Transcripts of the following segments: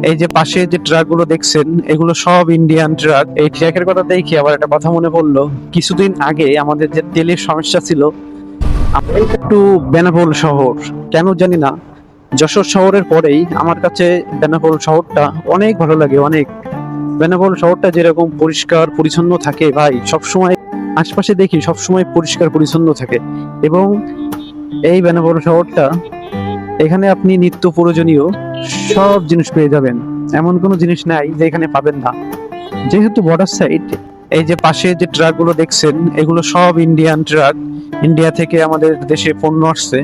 এই যে পাশে যে ট্রাক গুলো দেখছেন এগুলো সব ইন্ডিয়ান ট্রাক। এই ট্রাকের কথা দেখি আবার একটা কথা মনে পড়লো। কিছুদিন আগে আমাদের যে তেলের সমস্যা ছিল, আমরা একটু বেনাপোল শহর, কেন জানি না, যশোর শহরের পরেই আমার কাছে বেনাপোল শহরটা অনেক ভালো লাগে, অনেক। বেনাপোল শহরটা যেরকম পরিষ্কার পরিচ্ছন্ন থাকে ভাই, সবসময় আশপাশে দেখি সবসময় পরিষ্কার পরিচ্ছন্ন থাকে। এবং এই বেনাপোল শহরটা, এখানে আপনি নিত্য প্রয়োজনীয় সব জিনিস পেয়ে যাবেন, এমন কোনো জিনিস নাই যে এখানে পাবেন না। যেহেতু বর্ডার সাইড, এই যে পাশে যে ট্রাক গুলো দেখছেন এগুলো সব ইন্ডিয়ান ট্রাক। ইন্ডিয়া থেকে আমাদের দেশে পণ্য আসছে।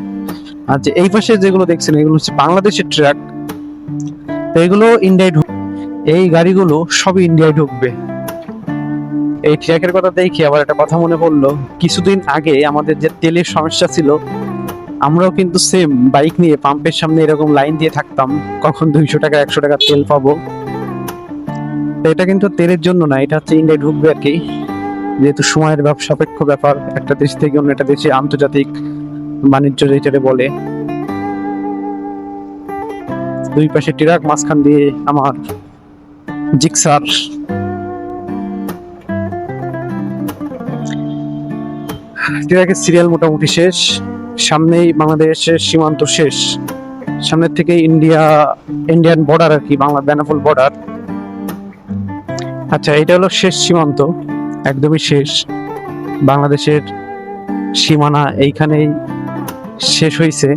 আর যে এই পাশে যেগুলো দেখছেন এগুলো হচ্ছে বাংলাদেশের ট্রাক। তো এগুলো ইন্ডিয়ায় এই গাড়িগুলো সবই ইন্ডিয়ায় ঢুকবে। এই ট্রাকের কথা দেখি আবার একটা কথা মনে পড়লো। কিছুদিন আগে আমাদের যে তেলের সমস্যা ছিল, আমরাও কিন্তু সেম বাইক নিয়ে পাম্পের সামনে এরকম লাইন দিয়ে থাকতাম, কখন 200 টাকা 100 টাকা তেল পাবো। তো এটা কিন্তু তেলের জন্য না, এটা হচ্ছে ইন্ডিয়ায় ঢুকবে আর কি। যেহেতু সময়ের সাপেক্ষ ব্যাপার, একটা দেশ থেকে অন্য একটা দেশে আন্তর্জাতিক বাণিজ্য যেটারে বলে। দুই পাশে ট্রাক, মাঝখান দিয়ে আমার জিক্সার। ট্রাকের সিরিয়াল মোটামুটি শেষ, সামনেই বাংলাদেশের সীমান্ত শেষ, সামনের থেকে ইন্ডিয়ান বর্ডার আর কি, বাংলা বেনাপোল বর্ডার। আচ্ছা, এটা হলো শেষ সীমান্ত, একদমই শেষ। বাংলাদেশের সীমানা এইখানেই শেষ হয়েছে।